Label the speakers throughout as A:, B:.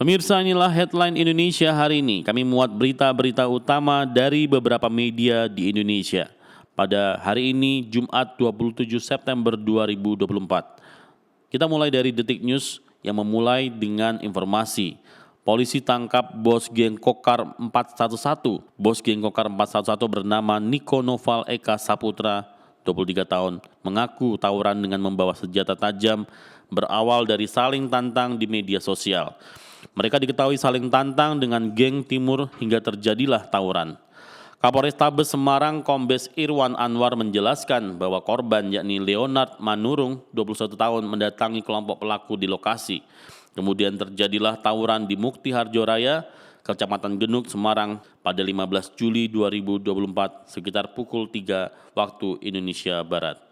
A: Pemirsa, inilah headline Indonesia hari ini. Kami muat berita-berita utama dari beberapa media di Indonesia. Pada hari ini, Jumat 27 September 2024. Kita mulai dari Detik News yang memulai dengan informasi. Polisi tangkap bos geng Kokar 411. Bos geng Kokar 411 bernama Niko Noval Eka Saputra, 23 tahun, mengaku tawuran dengan membawa senjata tajam berawal dari saling tantang di media sosial. Mereka diketahui saling tantang dengan geng Timur hingga terjadilah tawuran. Kapolrestabes Semarang Kombes Irwan Anwar menjelaskan bahwa korban yakni Leonard Manurung, 21 tahun, mendatangi kelompok pelaku di lokasi. Kemudian terjadilah tawuran di Mukti Harjo Raya, Kecamatan Genuk, Semarang pada 15 Juli 2024 sekitar pukul 3 waktu Indonesia Barat.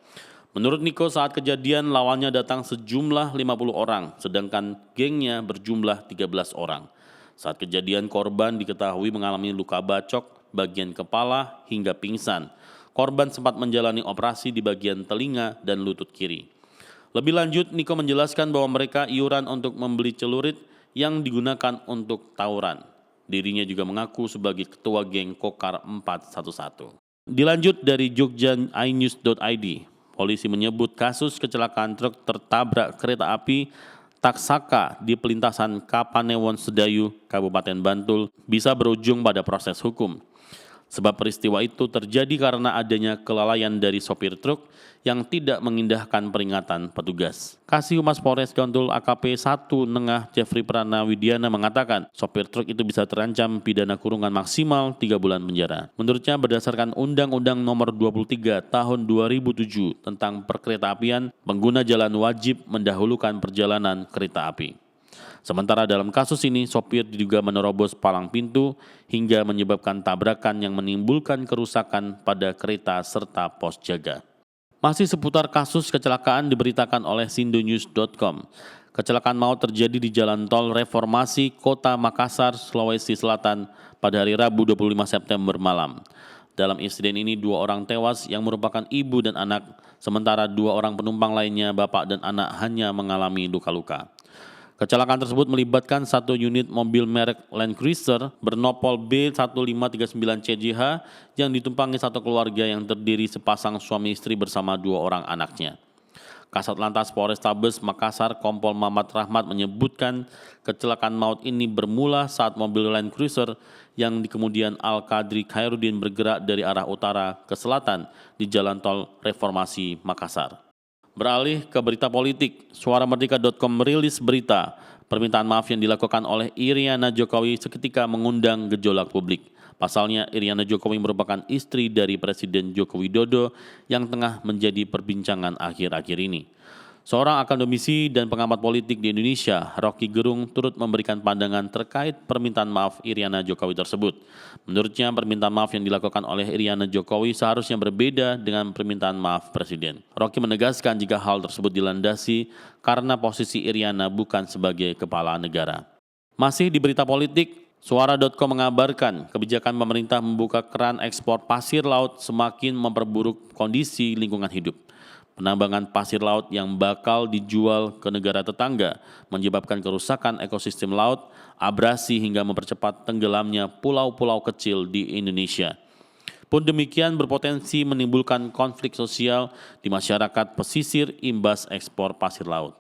A: Menurut Niko, saat kejadian lawannya datang sejumlah 50 orang, sedangkan gengnya berjumlah 13 orang. Saat kejadian korban diketahui mengalami luka bacok, bagian kepala hingga pingsan. Korban sempat menjalani operasi di bagian telinga dan lutut kiri. Lebih lanjut, Niko menjelaskan bahwa mereka iuran untuk membeli celurit yang digunakan untuk tawuran. Dirinya juga mengaku sebagai ketua geng Kokar 411. Dilanjut dari jogja.inews.id. Polisi menyebut kasus kecelakaan truk tertabrak kereta api Taksaka di pelintasan Kapanewon Sedayu, Kabupaten Bantul bisa berujung pada proses hukum. Sebab peristiwa itu terjadi karena adanya kelalaian dari sopir truk yang tidak mengindahkan peringatan petugas. Kasih Humas Polres Bantul AKP 1 Nengah Jeffrey Pranawidiana mengatakan sopir truk itu bisa terancam pidana kurungan maksimal 3 bulan penjara. Menurutnya berdasarkan Undang-Undang Nomor 23 Tahun 2007 tentang Perkeretaapian, pengguna jalan wajib mendahulukan perjalanan kereta api. Sementara dalam kasus ini, sopir diduga menerobos palang pintu hingga menyebabkan tabrakan yang menimbulkan kerusakan pada kereta serta pos jaga. Masih seputar kasus kecelakaan diberitakan oleh sindonews.com. Kecelakaan maut terjadi di Jalan Tol Reformasi Kota Makassar, Sulawesi Selatan pada hari Rabu 25 September malam. Dalam insiden ini 2 orang tewas yang merupakan ibu dan anak, sementara 2 orang penumpang lainnya, bapak dan anak, hanya mengalami luka-luka. Kecelakaan tersebut melibatkan 1 unit mobil merek Land Cruiser bernopol B1539CJH yang ditumpangi satu keluarga yang terdiri sepasang suami istri bersama 2 orang anaknya. Kasat Lantas Polrestabes Makassar Kompol Mamat Rahmat menyebutkan kecelakaan maut ini bermula saat mobil Land Cruiser yang kemudian Al-Qadri Khairuddin bergerak dari arah utara ke selatan di Jalan Tol Reformasi Makassar. Beralih ke berita politik, suaramerdeka.com merilis berita permintaan maaf yang dilakukan oleh Iriana Jokowi seketika mengundang gejolak publik. Pasalnya, Iriana Jokowi merupakan istri dari Presiden Joko Widodo yang tengah menjadi perbincangan akhir-akhir ini. Seorang akademisi dan pengamat politik di Indonesia, Rocky Gerung, turut memberikan pandangan terkait permintaan maaf Iriana Jokowi tersebut. Menurutnya, permintaan maaf yang dilakukan oleh Iriana Jokowi seharusnya berbeda dengan permintaan maaf Presiden. Rocky menegaskan jika hal tersebut dilandasi karena posisi Iriana bukan sebagai kepala negara. Masih di berita politik, Suara.com mengabarkan kebijakan pemerintah membuka keran ekspor pasir laut semakin memperburuk kondisi lingkungan hidup. Penambangan pasir laut yang bakal dijual ke negara tetangga menyebabkan kerusakan ekosistem laut, abrasi hingga mempercepat tenggelamnya pulau-pulau kecil di Indonesia. Pun demikian berpotensi menimbulkan konflik sosial di masyarakat pesisir imbas ekspor pasir laut.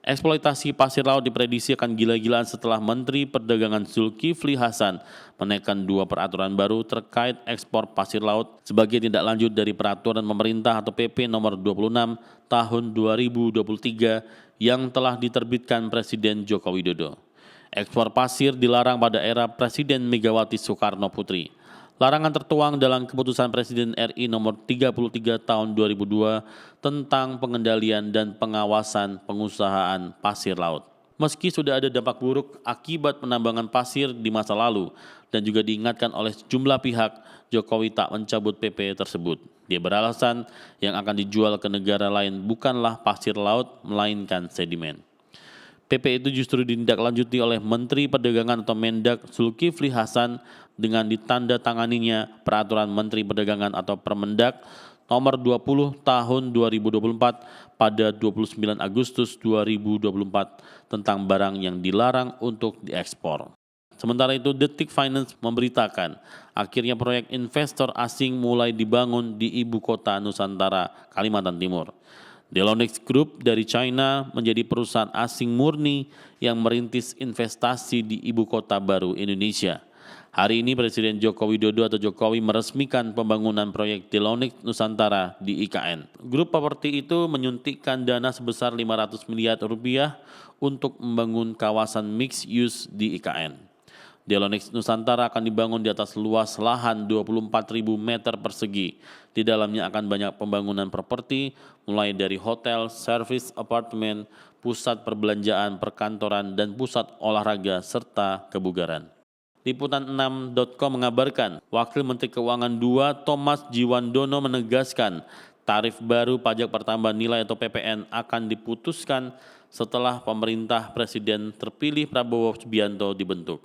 A: Eksploitasi pasir laut diprediksi akan gila-gilaan setelah Menteri Perdagangan Zulkifli Hasan menaikkan 2 peraturan baru terkait ekspor pasir laut sebagai tindak lanjut dari peraturan pemerintah atau PP nomor 26 tahun 2023 yang telah diterbitkan Presiden Joko Widodo. Ekspor pasir dilarang pada era Presiden Megawati Soekarno Putri. Larangan tertuang dalam keputusan Presiden RI nomor 33 tahun 2002 tentang pengendalian dan pengawasan pengusahaan pasir laut. Meski sudah ada dampak buruk akibat penambangan pasir di masa lalu dan juga diingatkan oleh sejumlah pihak, Jokowi tak mencabut PP tersebut. Dia beralasan yang akan dijual ke negara lain bukanlah pasir laut melainkan sedimen. PP itu justru ditindaklanjuti oleh Menteri Perdagangan atau Mendak Zulkifli Hasan dengan ditandatanganinya Peraturan Menteri Perdagangan atau Permendak nomor 20 tahun 2024 pada 29 Agustus 2024 tentang barang yang dilarang untuk diekspor. Sementara itu, Detik Finance memberitakan akhirnya proyek investor asing mulai dibangun di ibu kota Nusantara, Kalimantan Timur. Delonix Group dari China menjadi perusahaan asing murni yang merintis investasi di ibu kota baru Indonesia. Hari ini Presiden Joko Widodo atau Jokowi meresmikan pembangunan proyek Delonix Nusantara di IKN. Grup properti itu menyuntikkan dana sebesar 500 miliar rupiah untuk membangun kawasan mixed use di IKN. Delonix Nusantara akan dibangun di atas luas lahan 24.000 meter persegi. Di dalamnya akan banyak pembangunan properti, mulai dari hotel, service apartemen, pusat perbelanjaan, perkantoran, dan pusat olahraga, serta kebugaran. Liputan6.com mengabarkan, Wakil Menteri Keuangan II Thomas Jiwandono menegaskan tarif baru pajak pertambahan nilai atau PPN akan diputuskan setelah pemerintah Presiden terpilih Prabowo Subianto dibentuk.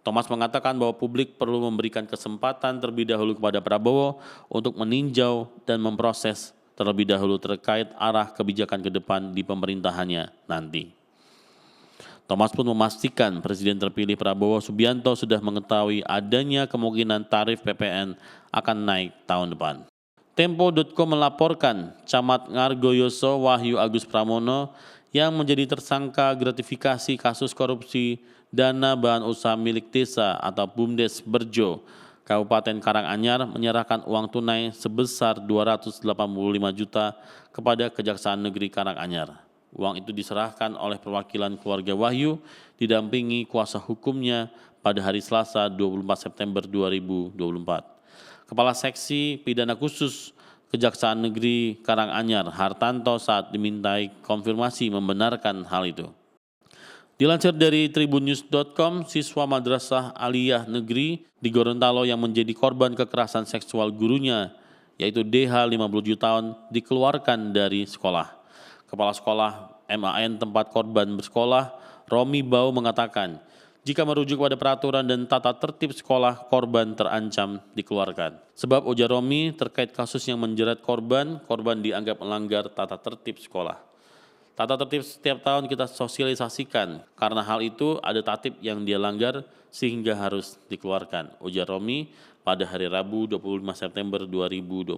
A: Thomas mengatakan bahwa publik perlu memberikan kesempatan terlebih dahulu kepada Prabowo untuk meninjau dan memproses terlebih dahulu terkait arah kebijakan ke depan di pemerintahannya nanti. Thomas pun memastikan Presiden terpilih Prabowo Subianto sudah mengetahui adanya kemungkinan tarif PPN akan naik tahun depan. Tempo.com melaporkan Camat Ngargoyoso Wahyu Agus Pramono yang menjadi tersangka gratifikasi kasus korupsi dana bahan usaha milik desa atau BUMDes Berjo, Kabupaten Karanganyar menyerahkan uang tunai sebesar 285 juta kepada Kejaksaan Negeri Karanganyar. Uang itu diserahkan oleh perwakilan keluarga Wahyu didampingi kuasa hukumnya pada hari Selasa 24 September 2024. Kepala Seksi Pidana Khusus Kejaksaan Negeri Karanganyar Hartanto saat dimintai konfirmasi membenarkan hal itu. Dilansir dari tribunnews.com, siswa Madrasah Aliyah Negeri di Gorontalo yang menjadi korban kekerasan seksual gurunya, yaitu DH 57 tahun, dikeluarkan dari sekolah. Kepala Sekolah MAN tempat korban bersekolah, Romi Bau mengatakan, jika merujuk pada peraturan dan tata tertib sekolah, korban terancam dikeluarkan. Sebab ujar Romi terkait kasus yang menjerat korban dianggap melanggar tata tertib sekolah. Tata tertib setiap tahun kita sosialisasikan, karena hal itu ada tatib yang dia langgar sehingga harus dikeluarkan, ujar Romi pada hari Rabu 25 September 2024.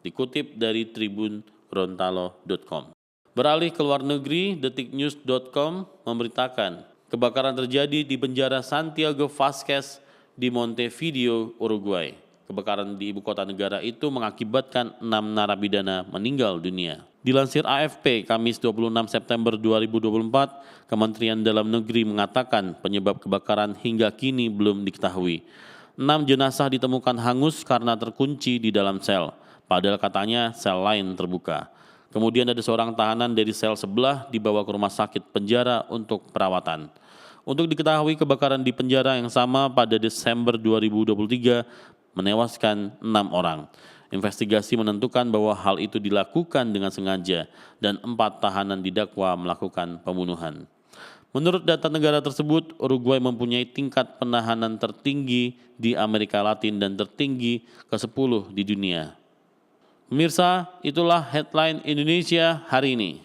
A: Dikutip dari tribungorontalo.com. Beralih ke luar negeri, detiknews.com memberitakan kebakaran terjadi di penjara Santiago Vázquez di Montevideo, Uruguay. Kebakaran di ibu kota negara itu mengakibatkan 6 narapidana meninggal dunia. Dilansir AFP, Kamis 26 September 2024, Kementerian Dalam Negeri mengatakan penyebab kebakaran hingga kini belum diketahui. 6 jenazah ditemukan hangus karena terkunci di dalam sel, padahal katanya sel lain terbuka. Kemudian ada seorang tahanan dari sel sebelah dibawa ke rumah sakit penjara untuk perawatan. Untuk diketahui kebakaran di penjara yang sama pada Desember 2023 menewaskan 6 orang. Investigasi menentukan bahwa hal itu dilakukan dengan sengaja dan 4 tahanan didakwa melakukan pembunuhan. Menurut data negara tersebut, Uruguay mempunyai tingkat penahanan tertinggi di Amerika Latin dan tertinggi ke-10 di dunia. Pemirsa, itulah headline Indonesia hari ini.